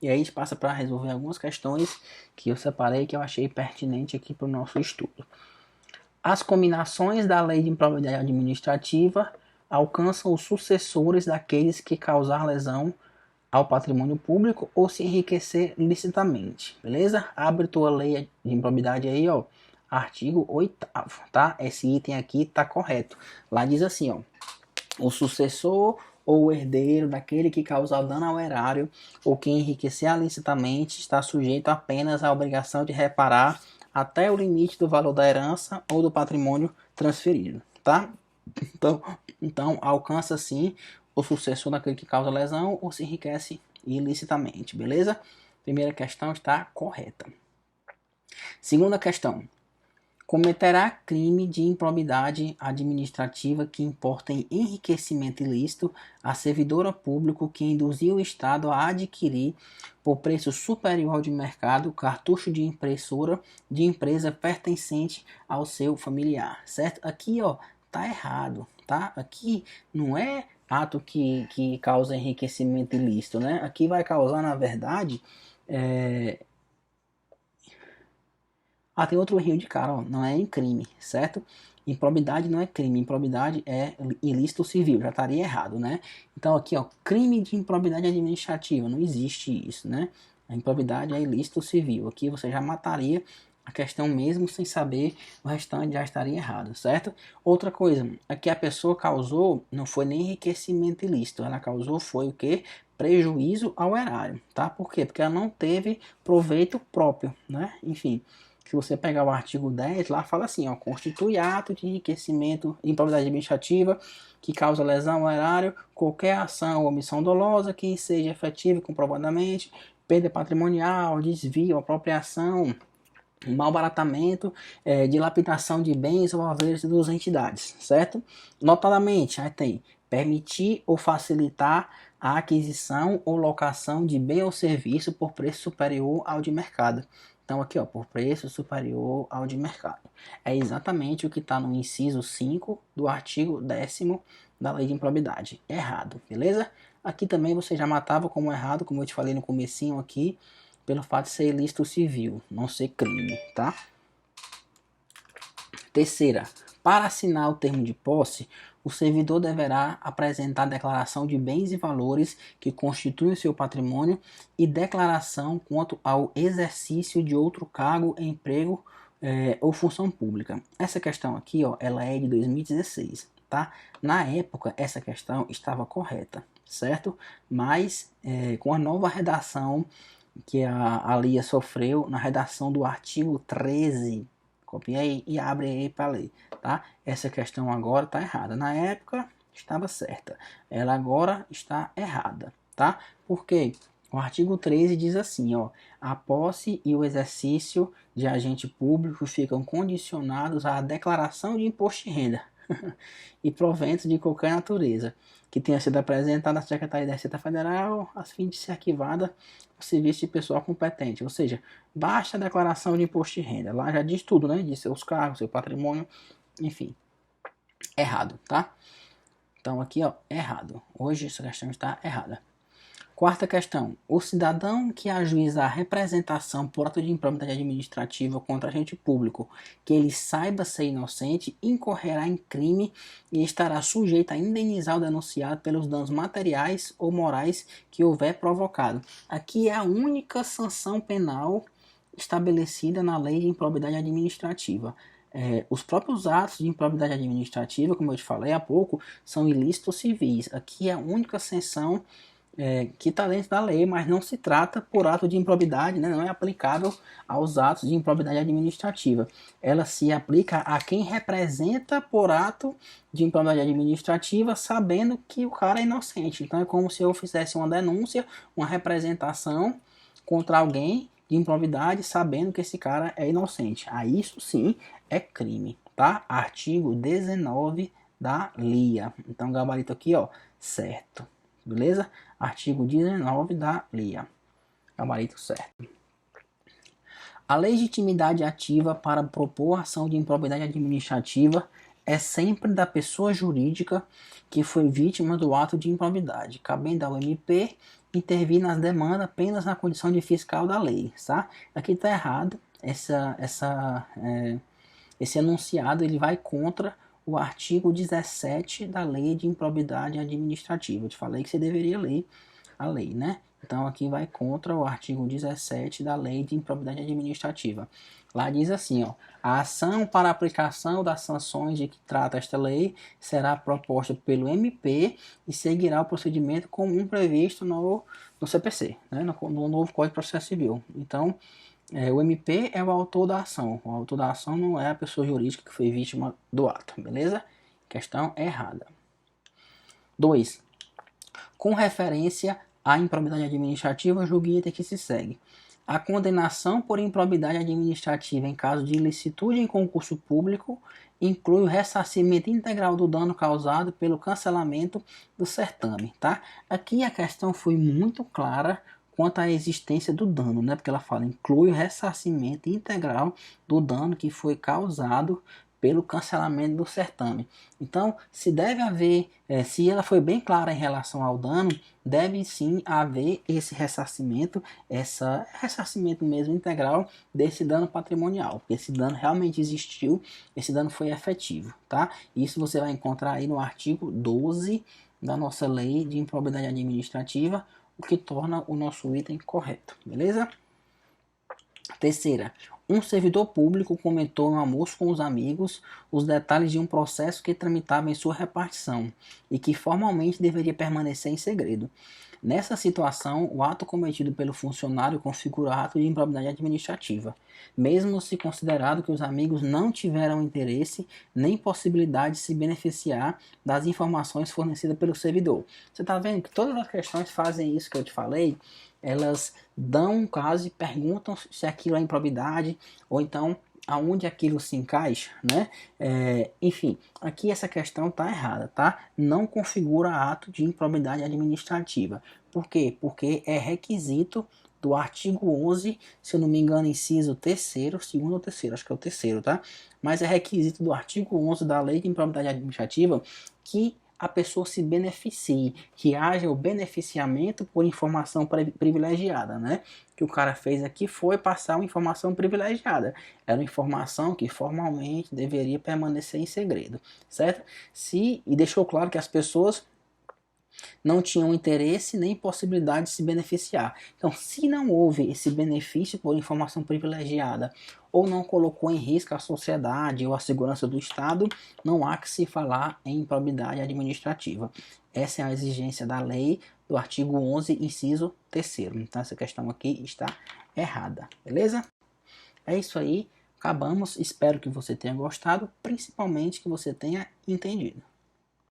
E aí a gente passa para resolver algumas questões que eu separei que eu achei pertinente aqui para o nosso estudo. As combinações da lei de improbidade administrativa alcançam os sucessores daqueles que causar lesão ao patrimônio público ou se enriquecer licitamente, beleza? Abre tua lei de improbidade aí, ó, artigo 8º, tá? Esse item aqui tá correto. Lá diz assim, ó, o sucessor ou o herdeiro daquele que causar dano ao erário ou que enriquecer ilicitamente está sujeito apenas à obrigação de reparar até o limite do valor da herança ou do patrimônio transferido, tá? Então alcança sim o sucessor daquele que causa lesão ou se enriquece ilicitamente, beleza? Primeira questão está correta. Segunda questão. Cometerá crime de improbidade administrativa que importa em enriquecimento ilícito a servidora público que induziu o Estado a adquirir, por preço superior ao de mercado, cartucho de impressora de empresa pertencente ao seu familiar, certo? Aqui, ó, tá errado, tá? Aqui não é ato que causa enriquecimento ilícito, né? Aqui vai causar, na verdade, tem outro erro de cara, ó, não é em crime, certo? Improbidade não é crime, improbidade é ilícito civil, já estaria errado, né? Então aqui, ó, crime de improbidade administrativa, não existe isso, né? A improbidade é ilícito civil, aqui você já mataria a questão mesmo sem saber, o restante já estaria errado, certo? Outra coisa, aqui a pessoa causou, não foi nem enriquecimento ilícito, ela causou foi o que? Prejuízo ao erário, tá? Por quê? Porque ela não teve proveito próprio, né? Enfim, se você pegar o artigo 10, lá fala assim, ó, constitui ato de enriquecimento de improbidade administrativa que causa lesão ao erário, qualquer ação ou omissão dolosa que seja efetiva comprovadamente, perda patrimonial, desvio, apropriação, malbaratamento, dilapidação de bens ou haveres das entidades, certo? Notadamente, aí tem permitir ou facilitar a aquisição ou locação de bem ou serviço por preço superior ao de mercado. Então aqui, ó, por preço superior ao de mercado. É exatamente o que está no inciso 5 do artigo 10º da Lei de Improbidade. Errado, beleza? Aqui também você já matava como errado, como eu te falei no comecinho aqui, pelo fato de ser ilícito civil, não ser crime, tá? Terceira, para assinar o termo de posse, o servidor deverá apresentar declaração de bens e valores que constituem o seu patrimônio e declaração quanto ao exercício de outro cargo, emprego ou função pública. Essa questão aqui, ó, ela é de 2016, tá? Na época, essa questão estava correta, certo? Mas com a nova redação que a Lia sofreu na redação do artigo 13. Copia aí e abre aí para ler, tá? Essa questão agora está errada. Na época estava certa. Ela agora está errada, tá? Por quê? O artigo 13 diz assim, ó, a posse e o exercício de agente público ficam condicionados à declaração de imposto de renda e proventos de qualquer natureza que tenha sido apresentada à Secretaria da Receita Federal a fim de ser arquivada o serviço de pessoal competente. Ou seja, basta a declaração de imposto de renda. Lá já diz tudo, né? Diz seus cargos, seu patrimônio, enfim. Errado, tá? Então aqui, ó, errado. Hoje essa questão está errada. Quarta questão. O cidadão que ajuiza a representação por ato de improbidade administrativa contra agente público que ele saiba ser inocente incorrerá em crime e estará sujeito a indenizar o denunciado pelos danos materiais ou morais que houver provocado. Aqui é a única sanção penal estabelecida na lei de improbidade administrativa. Os próprios atos de improbidade administrativa, como eu te falei há pouco, são ilícitos civis. Aqui é a única sanção que está dentro da lei, mas não se trata por ato de improbidade, né? Não é aplicável aos atos de improbidade administrativa. Ela se aplica a quem representa por ato de improbidade administrativa, sabendo que o cara é inocente. Então é como se eu fizesse uma denúncia, uma representação contra alguém de improbidade, sabendo que esse cara é inocente. Aí isso sim é crime, tá? Artigo 19 da LIA. Então gabarito aqui, ó, certo. Beleza? Artigo 19 da LIA. Gabarito certo. A legitimidade ativa para propor ação de improbidade administrativa é sempre da pessoa jurídica que foi vítima do ato de improbidade, cabendo ao MP intervir nas demandas apenas na condição de fiscal da lei, tá? Aqui está errado, esse enunciado ele vai contra o artigo 17 da Lei de Improbidade Administrativa. Eu te falei que você deveria ler a lei, né? Então aqui vai contra o artigo 17 da Lei de Improbidade Administrativa. Lá diz assim, ó, a ação para aplicação das sanções de que trata esta lei será proposta pelo MP e seguirá o procedimento comum previsto no CPC, né? no novo Código de Processo Civil. Então, o MP é o autor da ação. O autor da ação não é a pessoa jurídica que foi vítima do ato, beleza? Questão errada. 2. Com referência à improbidade administrativa, julguia que se segue. A condenação por improbidade administrativa em caso de ilicitude em concurso público inclui o ressarcimento integral do dano causado pelo cancelamento do certame, tá? Aqui a questão foi muito clara quanto à existência do dano, né? Porque ela fala, inclui o ressarcimento integral do dano que foi causado pelo cancelamento do certame. Então, se deve haver, se ela foi bem clara em relação ao dano, deve sim haver esse ressarcimento, ressarcimento mesmo integral desse dano patrimonial, porque esse dano realmente existiu, esse dano foi efetivo, tá? Isso você vai encontrar aí no artigo 12 da nossa lei de improbidade administrativa, o que torna o nosso item correto, beleza? Terceira, um servidor público comentou no almoço com os amigos os detalhes de um processo que tramitava em sua repartição e que formalmente deveria permanecer em segredo. Nessa situação, o ato cometido pelo funcionário configura ato de improbidade administrativa, mesmo se considerado que os amigos não tiveram interesse nem possibilidade de se beneficiar das informações fornecidas pelo servidor. Você está vendo que todas as questões fazem isso que eu te falei? Elas dão um caso e perguntam se aquilo é improbidade ou então aonde aquilo se encaixa, né? Enfim, aqui essa questão está errada, tá? Não configura ato de improbidade administrativa. Por quê? Porque é requisito do artigo 11, se eu não me engano, inciso 3º, segundo ou terceiro, acho que é o terceiro, tá? Mas é requisito do artigo 11 da Lei de Improbidade Administrativa que a pessoa se beneficie, que haja o beneficiamento por informação privilegiada, né? O que o cara fez aqui foi passar uma informação privilegiada. Era uma informação que formalmente deveria permanecer em segredo, certo? E deixou claro que as pessoas não tinham interesse nem possibilidade de se beneficiar. Então, se não houve esse benefício por informação privilegiada ou não colocou em risco a sociedade ou a segurança do Estado, não há que se falar em improbidade administrativa. Essa é a exigência da lei do artigo 11, inciso 3º. Então, essa questão aqui está errada, beleza? É isso aí, acabamos. Espero que você tenha gostado, principalmente que você tenha entendido.